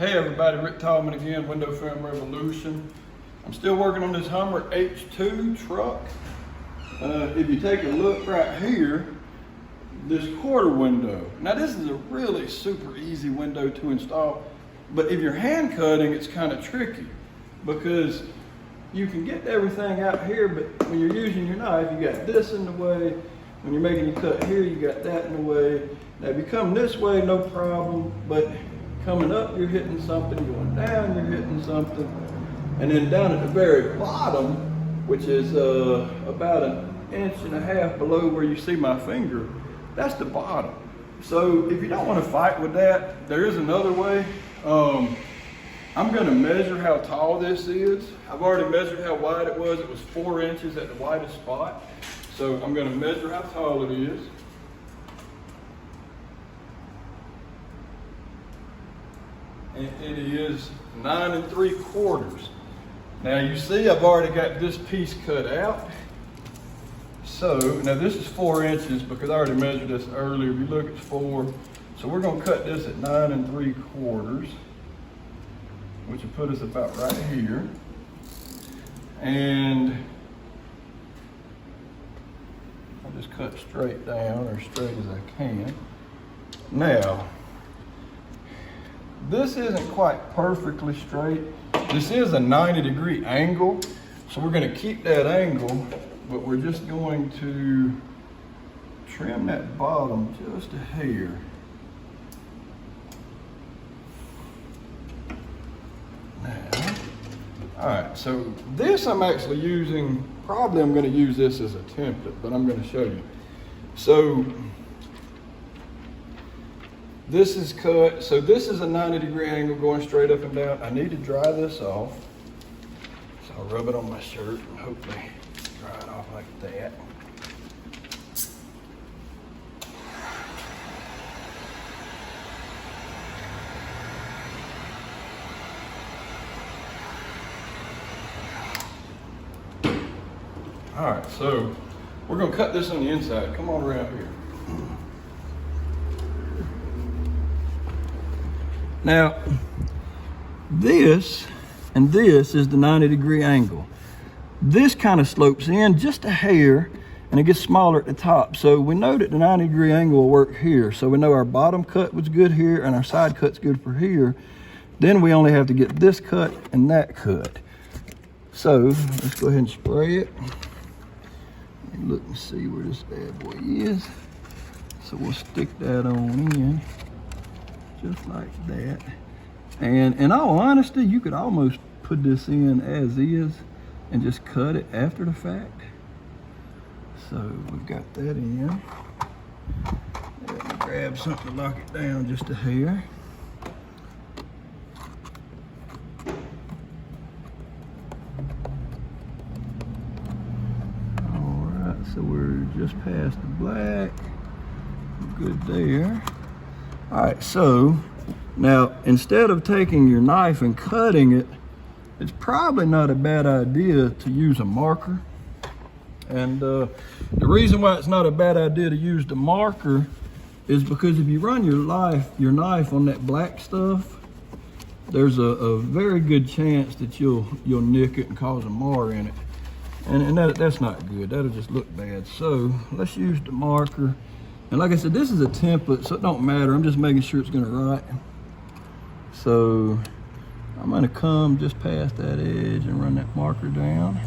Hey everybody, Rick Tallman again, Window Film Revolution. I'm still working on this Hummer H2 truck. If you take a look right here, this quarter window. Now this is a really super easy window to install, but if you're hand cutting, it's kind of tricky because you can get everything out here, but when you're using your knife, you got this in the way. When you're making your cut here, you got that in the way. Now if you come this way, no problem, but coming up, you're hitting something, going down, you're hitting something. And then down at the very bottom, which is about 1.5 inches below where you see my finger, that's the bottom. So if you don't want to fight with that, there is another way. I'm gonna measure how tall this is. I've already measured how wide it was. It was 4 inches at the widest spot. So I'm gonna measure how tall it is. And it is 9 3/4. Now you see I've already got this piece cut out. So now this is 4 inches because I already measured this earlier. If you look, it's 4. So we're gonna cut this at 9 3/4, which will put us about right here. And I'll just cut straight down, or straight as I can. Now, this isn't quite perfectly straight. This is a 90-degree angle, so we're gonna keep that angle, but we're just going to trim that bottom just a hair. Now, all right, so this I'm actually using, probably I'm gonna use this as a template, but I'm gonna show you. So, this is cut, so this is a 90-degree angle going straight up and down. I need to dry this off. So I'll rub it on my shirt and hopefully dry it off like that. All right, so we're gonna cut this on the inside. Come on around here. Now, this and this is the 90-degree angle. This kind of slopes in just a hair and it gets smaller at the top. So we know that the 90-degree angle will work here. So we know our bottom cut was good here and our side cut's good for here. Then we only have to get this cut and that cut. So let's go ahead and spray it. And look and see where this bad boy is. So we'll stick that on in. Just like that. And in all honesty, you could almost put this in as is and just cut it after the fact. So we've got that in. Let me grab something to lock it down just a hair. All right, so we're just past the black. Good there. All right, so now instead of taking your knife and cutting it, it's probably not a bad idea to use a marker. And the reason why it's not a bad idea to use the marker is because if you run your knife on that black stuff, there's a very good chance that you'll nick it and cause a mar in it. And that's not good. That'll just look bad. So let's use the marker. And like I said, this is a template, so it don't matter. I'm just making sure it's gonna write. So I'm gonna come just past that edge and run that marker down.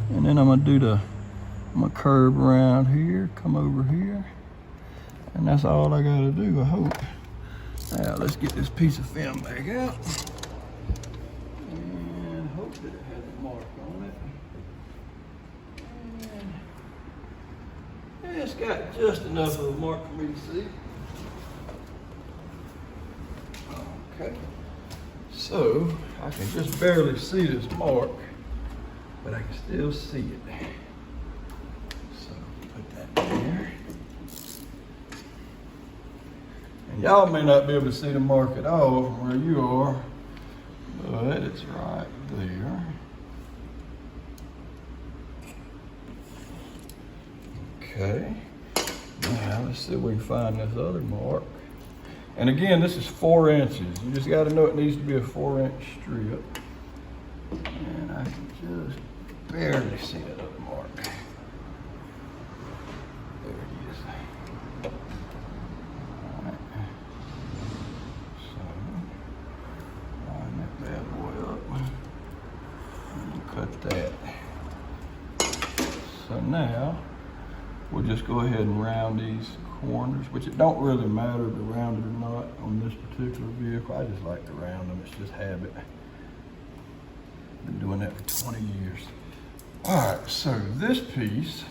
And then I'm gonna curve around here, come over here. And that's all I gotta do, I hope. Now let's get this piece of film back out. And hope that it has a mark on it. It's got just enough of a mark for me to see. Okay. So I can just barely see this mark, but I can still see it. So put that there. And y'all may not be able to see the mark at all from where you are, but it's right there. Okay, now let's see if we can find this other mark. And again, this is 4 inches. You just got to know it needs to be a 4-inch strip. And I can just barely see that other mark. There it is. All right. So, line that bad boy up and cut that. So now, we'll just go ahead and round these corners, which it don't really matter if they're rounded or not on this particular vehicle. I just like to round them, it's just habit. Been doing that for 20 years. All right, so this piece,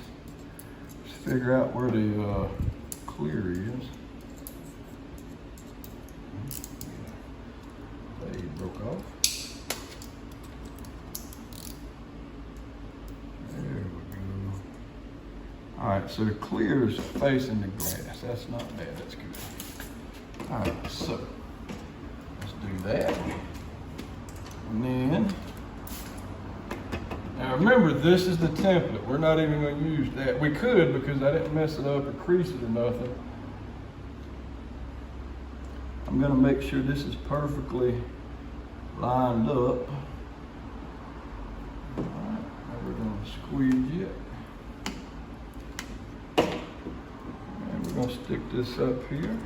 let's figure out where the clear is. Blade broke off. There we go. All right, so the clear is facing the grass. That's not bad, that's good. All right, so let's do that. And then, now remember, this is the template. We're not even going to use that. We could, because I didn't mess it up or crease it or nothing. I'm going to make sure this is perfectly lined up. All right, now we're going to squeeze it. And we're going to stick this up here.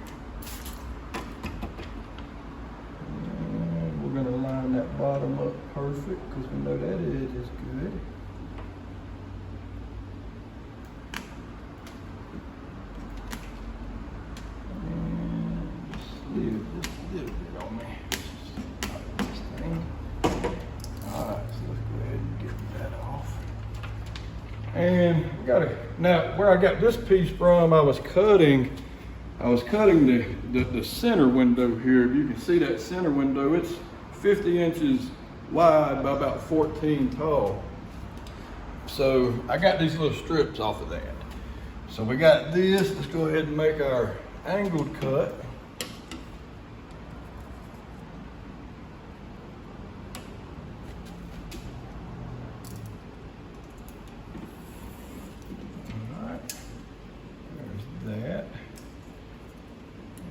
And we're going to line that bottom up perfect, because we know that edge is good. And just leave it just a little bit on me. This thing. All right, so let's go ahead and get that off. And we got to, now where I got this piece from, I was cutting the center window here. If you can see that center window, it's 50 inches wide by about 14 tall. So I got these little strips off of that. So we got this. Let's go ahead and make our angled cut. All right, there's that.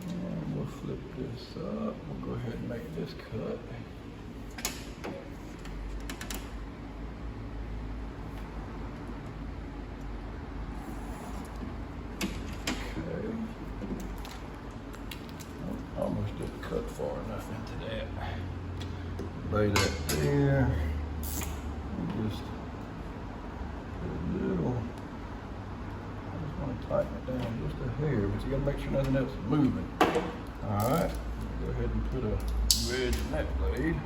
And we'll flip this up. We'll go ahead and make this cut. Almost didn't cut far enough into that. Lay that there. And just put a little, I just want to tighten it down just a hair, but you got to make sure nothing else is moving. All right, go ahead and put a wedge in that blade.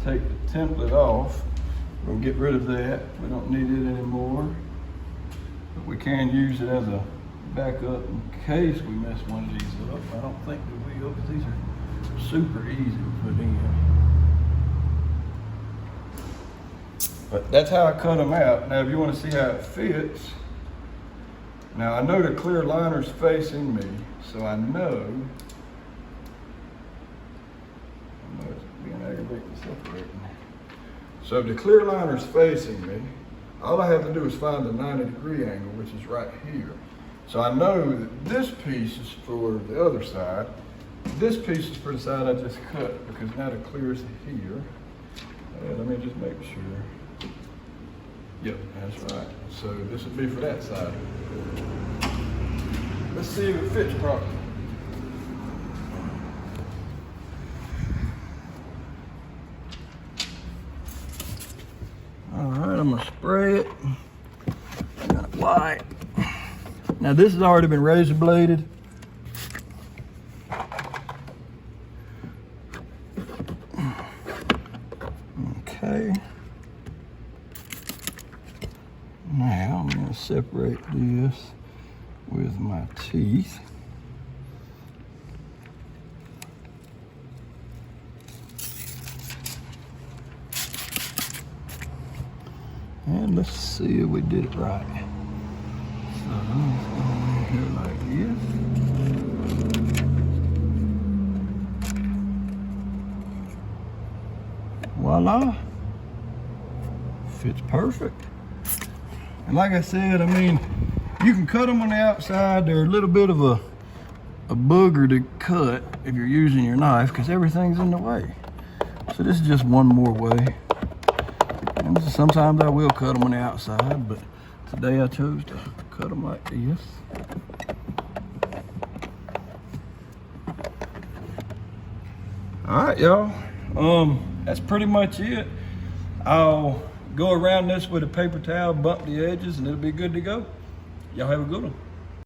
Take the template off. We'll get rid of that. We don't need it anymore. But we can use it as a backup in case we mess one of these up. I don't think we will, because these are super easy to put in. But that's how I cut them out. Now, if you want to see how it fits, now I know the clear liner's facing me, so I know it's being aggravating separating. So if the clear liner's facing me, all I have to do is find the 90-degree angle, which is right here. So I know that this piece is for the other side. This piece is for the side I just cut, because now the clear's here. Let me just make sure. Yep, that's right. So this would be for that side. Let's see if it fits properly. All right, I'm gonna spray it. I'm gonna apply it. Now this has already been razor bladed. Okay. Now I'm gonna separate this with my teeth. And let's see if we did it right. So let's go in here like this. voila. Fits perfect. And like I said, I mean, you can cut them on the outside. They're a little bit of a booger to cut if you're using your knife because everything's in the way. So this is just one more way. And sometimes I will cut them on the outside, but today I chose to cut them like this. All right, y'all. That's pretty much it. I'll go around this with a paper towel, bump the edges, and it'll be good to go. Y'all have a good one.